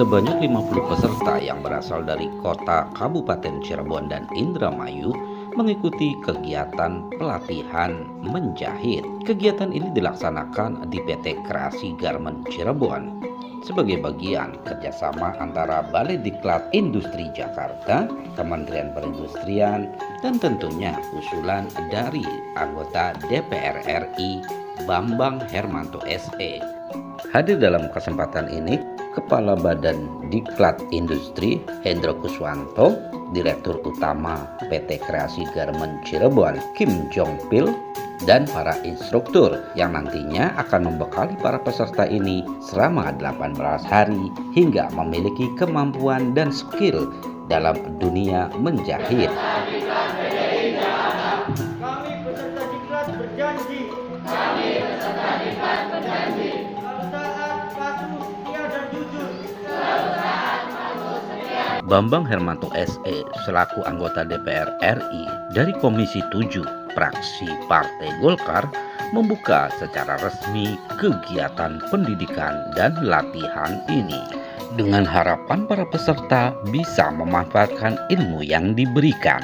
Sebanyak 50 peserta yang berasal dari kota Kabupaten Cirebon dan Indramayu mengikuti kegiatan pelatihan menjahit. Kegiatan ini dilaksanakan di PT Kreasi Garmen Cirebon sebagai bagian kerjasama antara Balai Diklat Industri Jakarta, Kementerian Perindustrian, dan tentunya usulan dari anggota DPR RI Bambang Hermanto SE. Hadir dalam kesempatan ini Kepala Badan Diklat Industri Hendro Kuswanto, Direktur Utama PT Kreasi Garmen Cirebon Kim Jong Pil, dan para instruktur yang nantinya akan membekali para peserta ini selama 18 hari hingga memiliki kemampuan dan skill dalam dunia menjahit. Kami peserta diklat berjanji. Taat, patuh, setia dan jujur. Bambang Hermanto SE selaku anggota DPR RI dari Komisi 7 fraksi Partai Golkar membuka secara resmi kegiatan pendidikan dan latihan ini dengan harapan para peserta bisa memanfaatkan ilmu yang diberikan.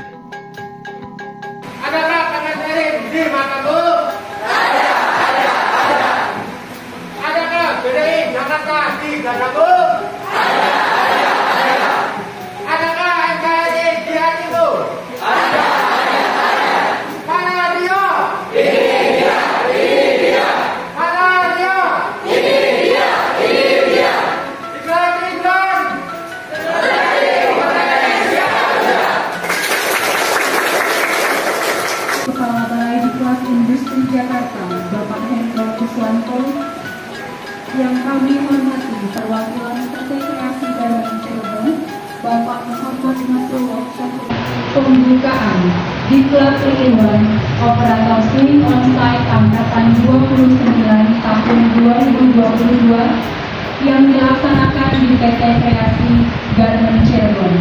Adakah kakak sering di matamu? Adakah BDI Jakarta di dadamu? Adakah NKRI di hatimu? Mana dia? Mana dia? Diklat Indra. Kepala Balai Diklat Industri Jakarta, Bapak Hendro Kuswanto, yang kami hormati perwakilan PT Kreasi Garmen Cirebon, Bapak Muhammad Nasrullah Syafii. Pembukaan Diklat Keilmuan Operator Swing Onsite Angkatan 29 tahun 2022 yang dilaksanakan di PT Kreasi Garmen Cirebon.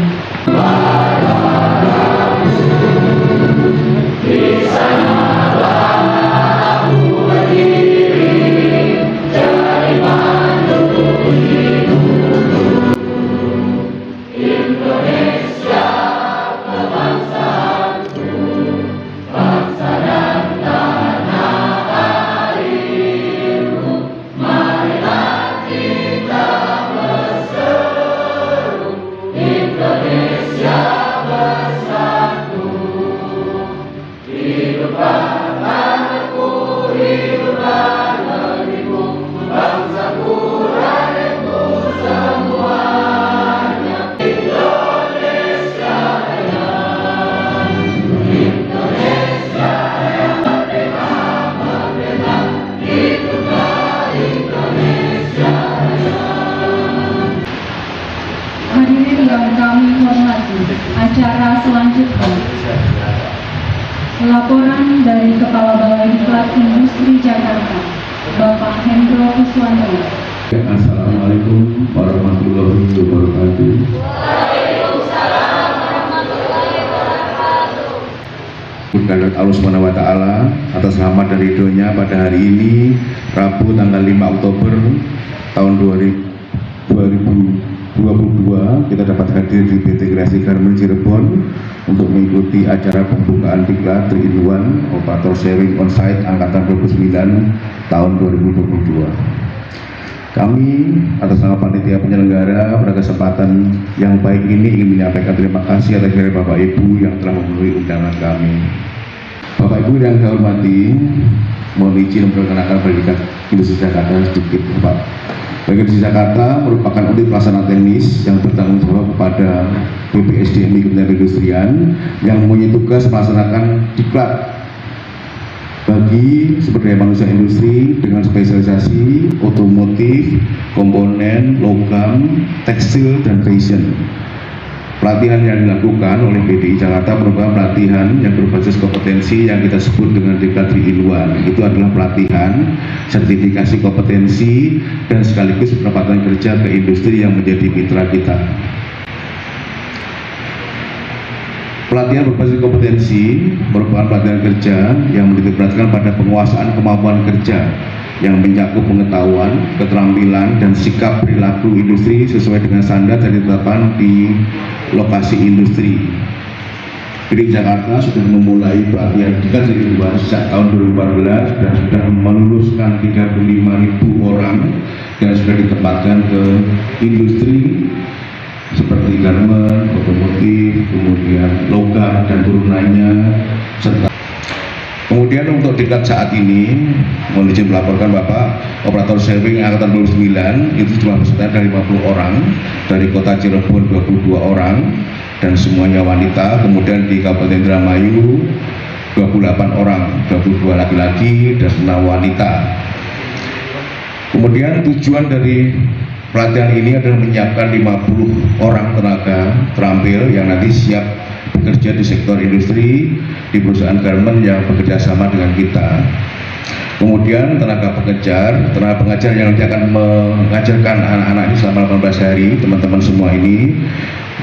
Hadirin yang kami hormati, acara selanjutnya laporan dari Kepala Balai Diklat Industri Jakarta, Bapak Hendro Kuswanto. Assalamualaikum warahmatullahi wabarakatuh. Kehadirat Allah Subhanahu wa Ta'ala atas rahmat dan ridhonya pada hari ini Rabu tanggal 5 Oktober tahun 2022 kita dapat hadir di PT Kreasi Garmen Cirebon untuk mengikuti acara pembukaan Diklat 3-in-1 Operator Sharing Onsite Angkatan 29 tahun 2022. Kami atas nama panitia penyelenggara pada kesempatan yang baik ini ingin menyampaikan terima kasih atas dari Bapak Ibu yang telah memenuhi undangan kami. Bapak Ibu yang saya hormati, mohon izin memperkenalkan Balai Industri Jakarta sedikit, Bapak. Balai Industri Jakarta merupakan unit pelaksana teknis yang bertanggung jawab kepada BPSDMI Kementerian Perindustrian yang mempunyai tugas melaksanakan diklat bagi sumber daya manusia industri dengan spesialisasi otomotif, komponen, logam, tekstil, dan fashion. Pelatihan yang dilakukan oleh BDI Jakarta merupakan pelatihan yang berbasis kompetensi yang kita sebut dengan Diklat 3-in-1. Itu adalah pelatihan, sertifikasi kompetensi, dan sekaligus penempatan kerja ke industri yang menjadi mitra kita. Pelatihan berbasis kompetensi merupakan pelatihan kerja yang menitikberatkan pada penguasaan kemampuan kerja yang mencakup pengetahuan, keterampilan, dan sikap perilaku industri sesuai dengan standar yang ditetapkan di lokasi industri. BRI Jakarta sudah memulai pelatihan diklat triinuan sejak tahun 2014 dan sudah meluluskan 35.000 orang dan sudah ditempatkan ke industri seperti garment, otomotif, kemudian logam dan turunannya, serta kemudian untuk diklat saat ini mohon izin melaporkan Bapak, operator sharing angkatan 29 itu jumlah peserta dari 50 orang, dari kota Cirebon 22 orang dan semuanya wanita. Kemudian di Kabupaten Indramayu 28 orang, 22 laki-laki dan 6 wanita. Kemudian tujuan dari pelatihan ini adalah menyiapkan 50 orang tenaga terampil yang nanti siap bekerja di sektor industri di perusahaan garment yang bekerja sama dengan kita. Kemudian tenaga pengajar yang nanti akan mengajarkan anak-anak ini selama 18 hari, teman-teman semua ini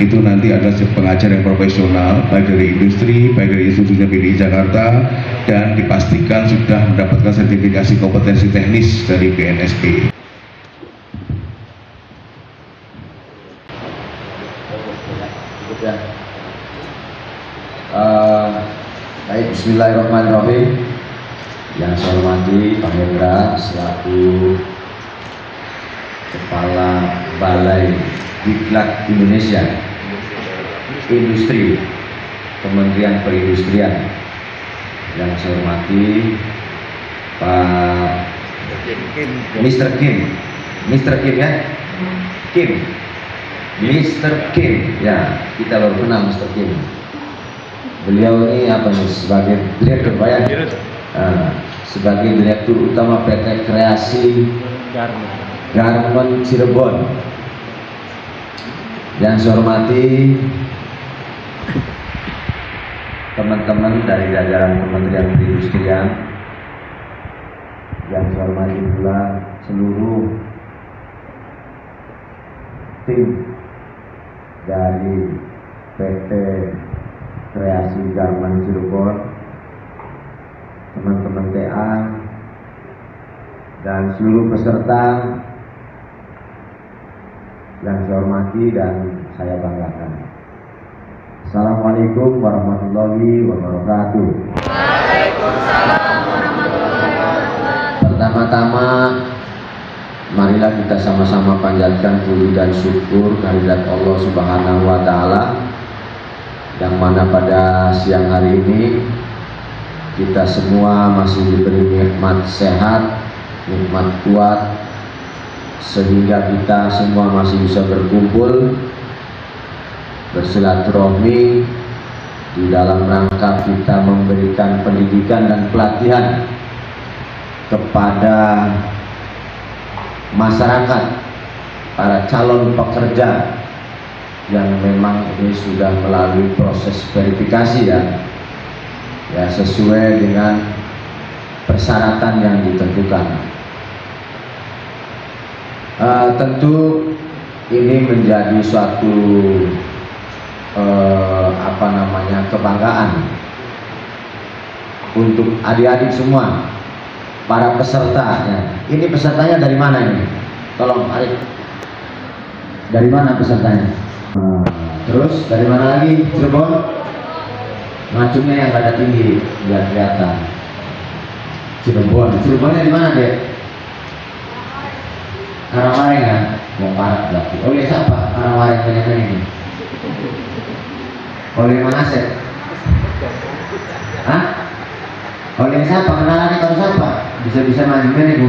itu nanti adalah pengajar yang profesional, baik dari industri, baik dari institusinya BRI Jakarta, dan dipastikan sudah mendapatkan sertifikasi kompetensi teknis dari BNSP. Baik, bismillahirrahmanirrahim. Yang saya hormati Pak Hendra selaku Kepala Balai Diklat Indonesia Industri Kementerian Perindustrian. Yang saya hormati Pak Mr. Kim ya, Mr. Kim ya, kita baru kenal Mr. Kim. Beliau ini apa nih, sebagai direktur Pak ya? Sebagai direktur utama PT Kreasi Garment Cirebon. Yang saya hormati teman-teman dari jajaran Kementerian Perindustrian. Yang saya hormati pula seluruh tim dari PT Kreasi Garment Cirebon, teman-teman TA, dan seluruh peserta yang saya hormati dan saya banggakan. Assalamualaikum warahmatullahi wabarakatuh. Waalaikumsalam warahmatullahi wabarakatuh. Pertama-tama, marilah kita sama-sama panjatkan puji dan syukur kehadirat Allah Subhanahu wa Ta'ala, yang mana pada siang hari ini kita semua masih diberi nikmat sehat, nikmat kuat, sehingga kita semua masih bisa berkumpul bersilaturahmi di dalam rangka kita memberikan pendidikan dan pelatihan kepada masyarakat, para calon pekerja yang memang ini sudah melalui proses verifikasi ya sesuai dengan persyaratan yang ditentukan. Tentu ini menjadi suatu kebanggaan untuk adik-adik semua, para pesertanya. Ini pesertanya dari mana ini? Tolong Arif, dari mana pesertanya? Terus dari mana lagi? Cirebon? Ngacungnya yang rada tinggi biar kelihatan. Cirebonnya di mana deh? Karangwareng kan? Mau parah berarti. Oleh siapa? Karangwareng ternyata ini. Oleh Manasek. Hah? Oleh siapa? Kenalannya kalau siapa? Bisa maju kan ibu?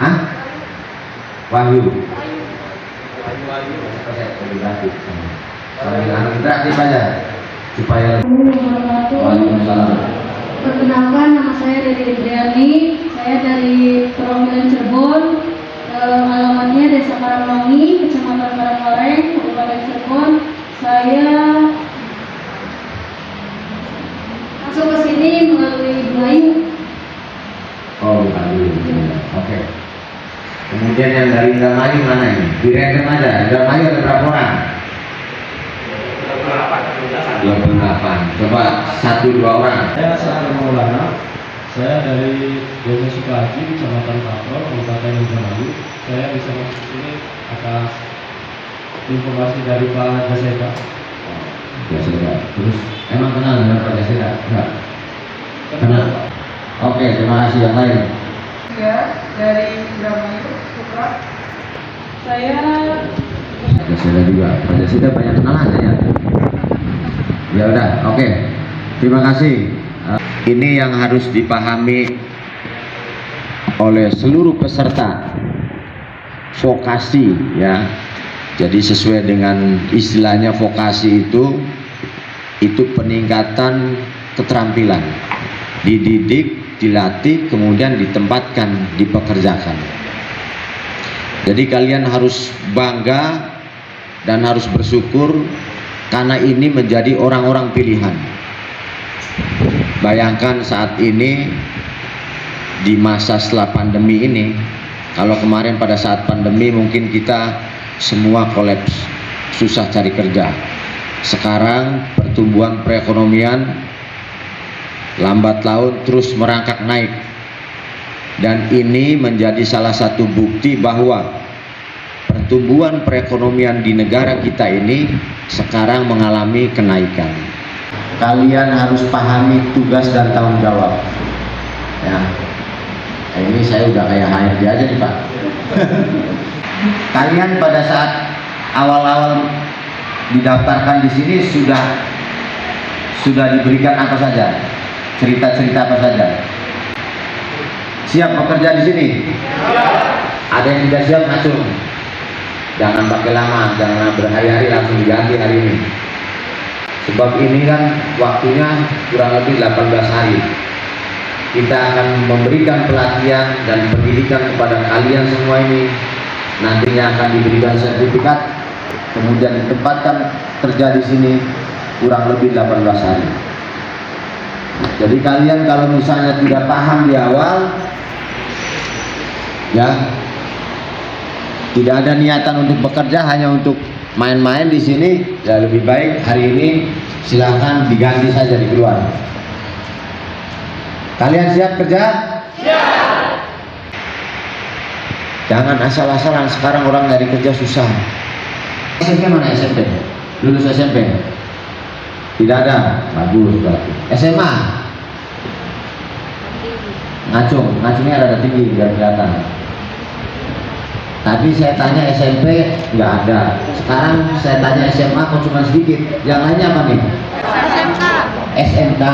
Hah? Wahyu. Interaktif aja supaya. Waalaikumsalam. Perkenalkan, nama saya Dede Indriani. Saya dari perwakilan Cirebon. Alamatnya Desa Karangwangi, Kecamatan Karangwareng, Kabupaten Cirebon. Saya masuk ke sini melalui Melayu. Oh, Melayu. Oke. Kemudian yang dari Indramayu mana ini? Direken aja. Indramayu ada berapa orang? 28. Coba 1-2 orang. Saya Sa'ad Maulana. Saya dari Desa Sukahaji, Kecamatan Kaprol, Kabupaten Indramayu. Saya bisa masuk sini atas informasi dari Pak Jaseda. Jaseda. Terus emang kenal dengan Pak Jaseda? Enggak. Kenal. Oke, terima kasih. Yang lain. Ya, dari Indramayu, Supra. Saya Pak Jaseda juga. Pak Jaseda banyak kenalan ya. Ya udah, oke. Terima kasih. Ini yang harus dipahami oleh seluruh peserta vokasi ya. Jadi sesuai dengan istilahnya vokasi itu peningkatan keterampilan, dididik, dilatih, kemudian ditempatkan, dipekerjakan. Jadi kalian harus bangga dan harus bersyukur karena ini menjadi orang-orang pilihan. Bayangkan saat ini di masa setelah pandemi ini, kalau kemarin pada saat pandemi mungkin kita semua kolaps, susah cari kerja. Sekarang pertumbuhan perekonomian lambat laun terus merangkak naik, dan ini menjadi salah satu bukti bahwa pertumbuhan perekonomian di negara kita ini sekarang mengalami kenaikan. Kalian harus pahami tugas dan tanggung jawab ya. Ini saya udah kayak HRD aja nih Pak. Kalian pada saat awal-awal didaftarkan di sini sudah diberikan apa saja, cerita-cerita apa saja. Siap bekerja di sini? Ada yang tidak siap ngacung. Jangan pakai lama, jangan berhari-hari, langsung diganti hari ini. Sebab ini kan waktunya kurang lebih 18 hari. Kita akan memberikan pelatihan dan pendidikan kepada kalian semua ini. Nantinya akan diberikan sertifikat, kemudian ditempatkan kerja di sini kurang lebih 18 hari. Jadi kalian kalau misalnya tidak paham di awal, ya tidak ada niatan untuk bekerja, hanya untuk main-main di sini, ya lebih baik hari ini silahkan diganti saja, dikeluar. Kalian siap kerja? Siap. Jangan asal-asalan, sekarang orang nyari kerja susah. SMP mana SMP? Lulus SMP? Tidak ada? Bagus berarti. SMA? Ngacungnya rada tinggi biar kelihatan. Tadi saya tanya SMP, nggak ada. Sekarang saya tanya SMA kok cuma sedikit. Yang lainnya apa nih? SMK. SMK.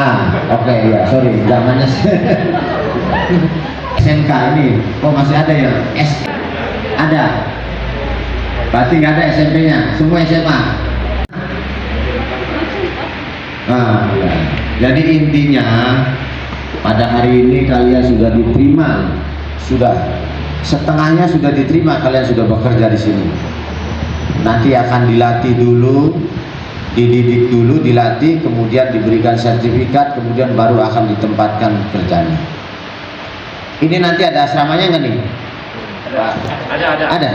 Oke, ya sorry, zamannya SMK ini. Kok masih ada ya? Ada. Berarti nggak ada SMP-nya. Semua SMA. Nah, ya. Jadi intinya pada hari ini kalian sudah diterima, setengahnya sudah diterima, kalian sudah bekerja di sini. Nanti akan dilatih dulu, dididik dulu, dilatih, kemudian diberikan sertifikat, kemudian baru akan ditempatkan kerjanya. Ini nanti ada asramanya nggak nih? Ada.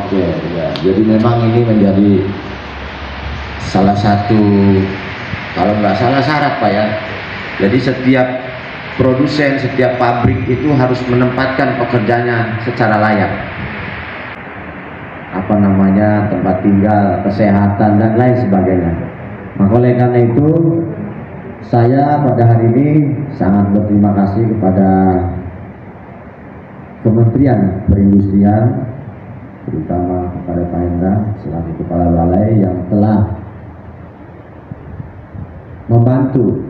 Oke, ya. Jadi memang ini menjadi salah satu, kalau nggak salah syarat Pak ya. Jadi setiap produsen, setiap pabrik itu harus menempatkan pekerjanya secara layak. Apa namanya, tempat tinggal, kesehatan dan lain sebagainya. Maka oleh karena itu saya pada hari ini sangat berterima kasih kepada Kementerian Perindustrian, terutama kepada Pak Hendra selaku Kepala Balai yang telah membantu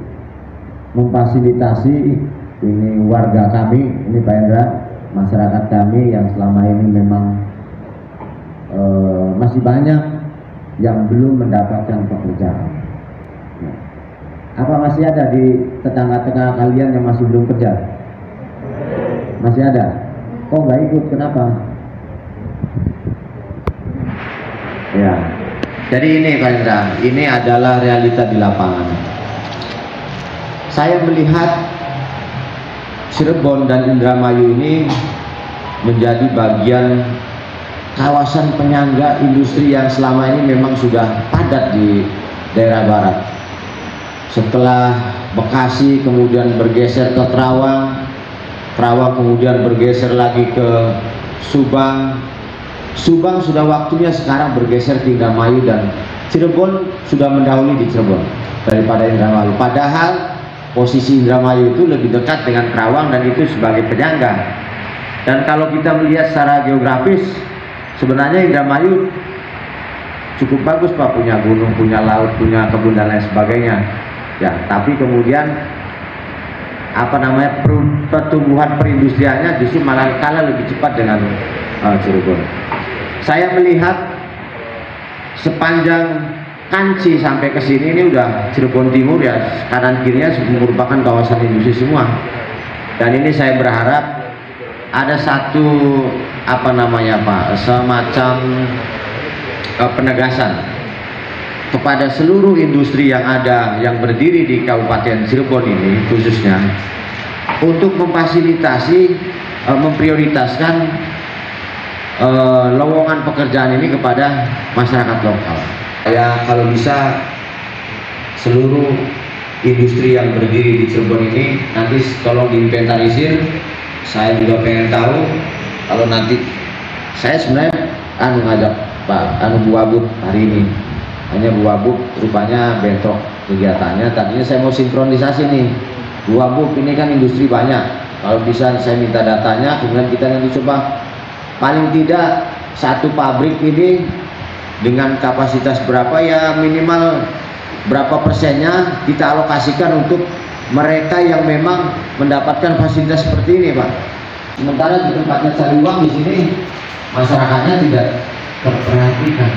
memfasilitasi ini warga kami, ini Pak Hendra, masyarakat kami yang selama ini memang masih banyak yang belum mendapatkan pekerjaan. Apa masih ada di tetangga-tetangga kalian yang masih belum kerja? Masih ada? Kok nggak ikut? Kenapa? Ya, jadi ini Pak Hendra, ini adalah realita di lapangan. Saya melihat Cirebon dan Indramayu ini menjadi bagian kawasan penyangga industri yang selama ini memang sudah padat di daerah barat. Setelah Bekasi, kemudian bergeser ke Kerawang, Kerawang kemudian bergeser lagi ke Subang, Subang sudah waktunya sekarang bergeser ke Indramayu, dan Cirebon sudah mendahului di Cirebon daripada Indramayu. Padahal posisi Indramayu itu lebih dekat dengan Kerawang dan itu sebagai penyangga. Dan kalau kita melihat secara geografis, sebenarnya Indramayu cukup bagus Pak, punya gunung, punya laut, punya kebun dan lain sebagainya. Ya, tapi kemudian pertumbuhan perindustriannya justru malah kalah lebih cepat dengan Cirebon. Saya melihat sepanjang Kanci sampai ke sini ini udah Cirebon Timur, ya kanan kirinya merupakan kawasan industri semua. Dan ini saya berharap ada satu semacam penegasan kepada seluruh industri yang ada yang berdiri di Kabupaten Cirebon ini khususnya untuk memfasilitasi memprioritaskan lowongan pekerjaan ini kepada masyarakat lokal. Ya, kalau bisa seluruh industri yang berdiri di Cirebon ini nanti tolong diinventarisir. Saya juga pengen tahu kalau nanti saya sebenarnya ngajak Pak Bu Wabub hari ini, hanya Bu Wabub rupanya bentrok kegiatannya. Tadinya saya mau sinkronisasi nih, Bu Wabub ini kan industri banyak, kalau bisa saya minta datanya, kemudian kita nanti coba paling tidak satu pabrik ini dengan kapasitas berapa, ya minimal berapa persennya kita alokasikan untuk mereka yang memang mendapatkan fasilitas seperti ini Pak. Sementara di tempatnya cari uang di sini masyarakatnya tidak terperhatikan.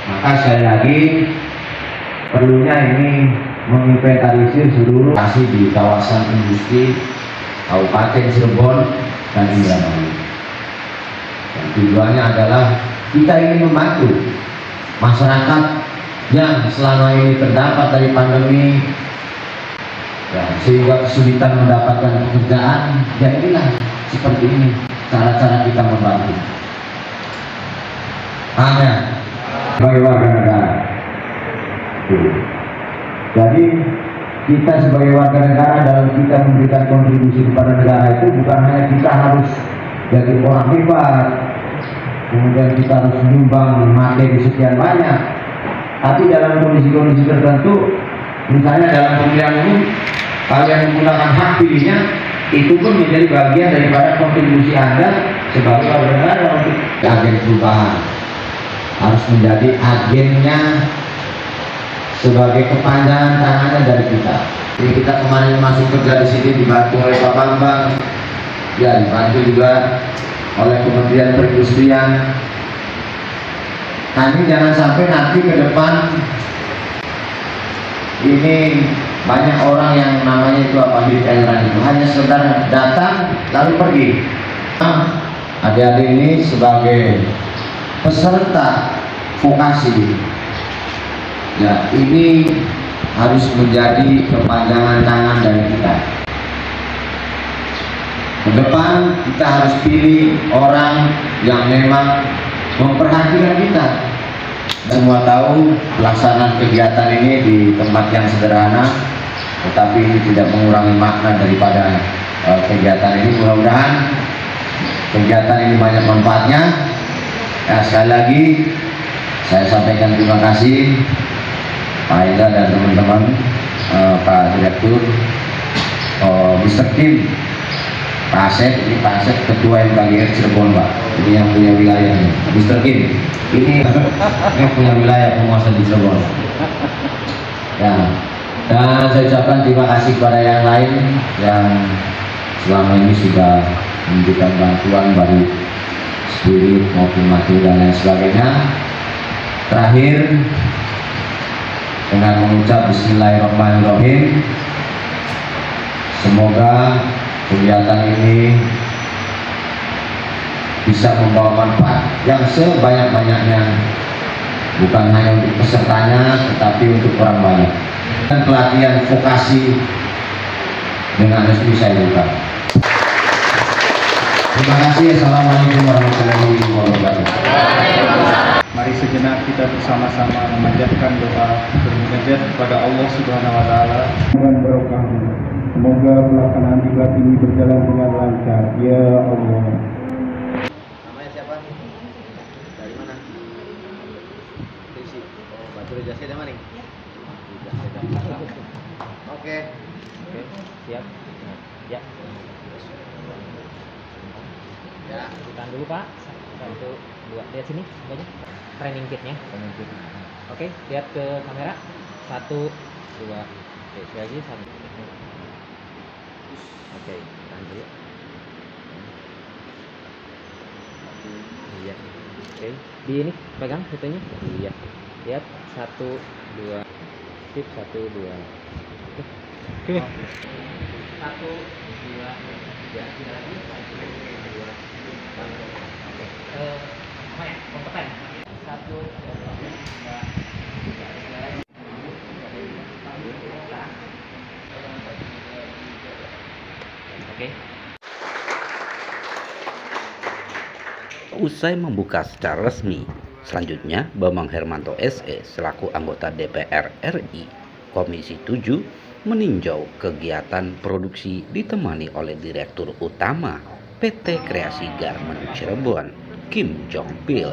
Maka sekali lagi perlunya ini menginventarisir seluruh lokasi di kawasan industri Kabupaten Cirebon dan Indramayu. Dan tujuannya adalah kita ingin membantu masyarakat yang selama ini terdampak dari pandemi, ya, sehingga kesulitan mendapatkan pekerjaan. Ya inilah seperti ini cara-cara kita membantu. Hanya sebagai warga negara. Jadi kita sebagai warga negara dalam kita memberikan kontribusi kepada negara itu bukan hanya kita harus jadi orang hebat, kemudian kita harus menyumbang materi sekian banyak, tapi dalam kondisi-kondisi tertentu, misalnya dalam pemilihan umum kalian menggunakan hak pilihnya, itu pun menjadi bagian daripada kontribusi Anda sebagai warga negara untuk agen perubahan. Harus menjadi agennya sebagai kepanjangan tangannya dari kita. Jadi kita kemarin masuk kerja di sini dibantu oleh Pak Bambang, ya dibantu juga oleh Kementerian Perindustrian. Nanti jangan sampai nanti ke depan ini banyak orang yang namanya itu hidup eleran itu hanya sekedar datang lalu pergi. Adik-adik ini sebagai peserta vokasi, ya ini harus menjadi kepanjangan tangan dari kita. Ke depan kita harus pilih orang yang memang memperhatikan kita. Semua tahu pelaksanaan kegiatan ini di tempat yang sederhana, tetapi ini tidak mengurangi makna daripada kegiatan ini. Mudah-mudahan kegiatan ini banyak manfaatnya. Ya, sekali lagi saya sampaikan terima kasih Pak Ida dan teman-teman, Pak Direktur, Mr. Kim, Pak Asep. Ini Pak Asep Ketua MKGR Cirebon Pak, ini yang punya wilayah ini. Mr. Kim ini yang punya wilayah penguasa di Cirebon ya. Dan saya ucapkan terima kasih kepada yang lain yang selama ini sudah memberikan bantuan baik spirit maupun materi dan lain sebagainya. Terakhir dengan mengucap Bismillahirrahmanirrahim, semoga kegiatan ini bisa membawa manfaat yang sebanyak-banyaknya, bukan hanya untuk pesertanya tetapi untuk orang banyak. Dan pelatihan vokasi dengan resmi saya buka. Terima kasih. Assalamualaikum warahmatullahi wabarakatuh. Mari sejenak kita bersama-sama memanjatkan doa bermunajat kepada Allah Subhanahu wa taala. Dengan barokah. Semoga pelaksanaan diklat ini berjalan dengan lancar. Ya Allah. Namanya siapa? Dari mana? Risi. Oh, Batu Rejasi dari mana nih? Oke. Oke, siap. Ya. Ya, Bukan dulu Pak. 1, 2. Lihat sini, banyak. Training kitnya. Oke, lihat ke kamera. 1, 2. Oke, sekali lagi 1. oke. Tahan dulu. Iya. Oke, di ini pegang fotonya. Iya. Lihat 1, 2. Sip, 1, 2. Oke. 1, 2. Ya, lagi 1, 2. Oke. Apa ya? Kompeten. 1, 2. Oke. Usai membuka secara resmi, selanjutnya Bambang Hermanto SE selaku anggota DPR RI Komisi 7 meninjau kegiatan produksi ditemani oleh Direktur Utama PT Kreasi Garmen Cirebon, Kim Jong Pil.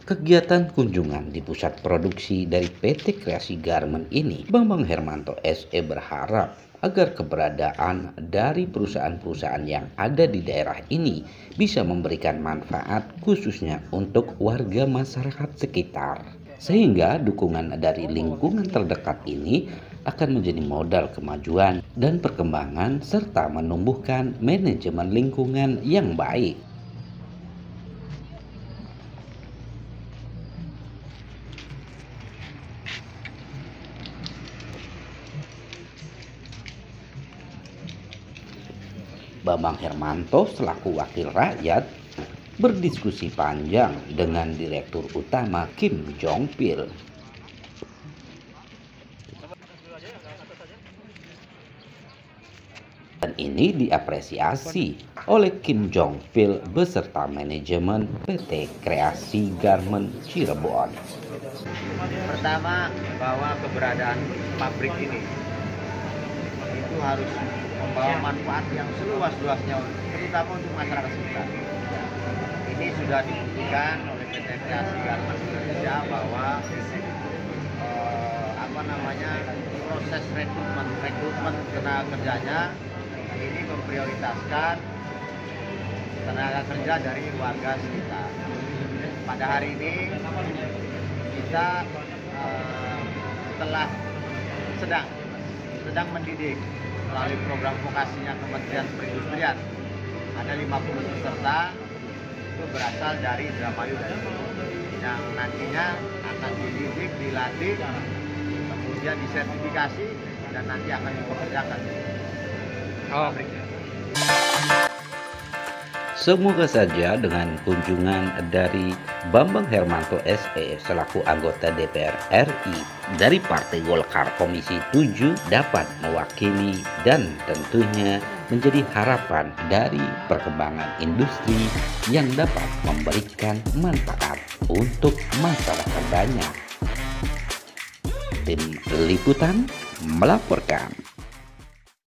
Kegiatan kunjungan di pusat produksi dari PT Kreasi Garmen ini, Bambang Hermanto SE berharap agar keberadaan dari perusahaan-perusahaan yang ada di daerah ini bisa memberikan manfaat khususnya untuk warga masyarakat sekitar. Sehingga dukungan dari lingkungan terdekat ini akan menjadi modal kemajuan dan perkembangan serta menumbuhkan manajemen lingkungan yang baik. Bambang Hermanto selaku wakil rakyat berdiskusi panjang dengan Direktur Utama Kim Jong Pil. Dan ini diapresiasi oleh Kim Jong Pil beserta manajemen PT Kreasi Garmen Cirebon. Pertama, bahwa keberadaan pabrik ini itu harus membawa manfaat yang seluas-luasnya, terutama untuk masyarakat sekitar. Ini sudah dibuktikan oleh PT Kreasi Garmen Indonesia bahwa proses rekrutmen tenaga kerjanya ini memprioritaskan tenaga kerja dari warga sekitar. Pada hari ini kita sedang mendidik melalui program vokasinya Kementerian Perindustrian. Ada 50 peserta itu berasal dari Indramayu dan yang nantinya akan dididik, dilatih, kemudian disertifikasi dan nanti akan dipekerjakan. Semoga saja dengan kunjungan dari Bambang Hermanto SE selaku anggota DPR RI dari Partai Golkar Komisi 7 dapat mewakili dan tentunya menjadi harapan dari perkembangan industri yang dapat memberikan manfaat untuk masyarakat banyak. Tim Liputan melaporkan.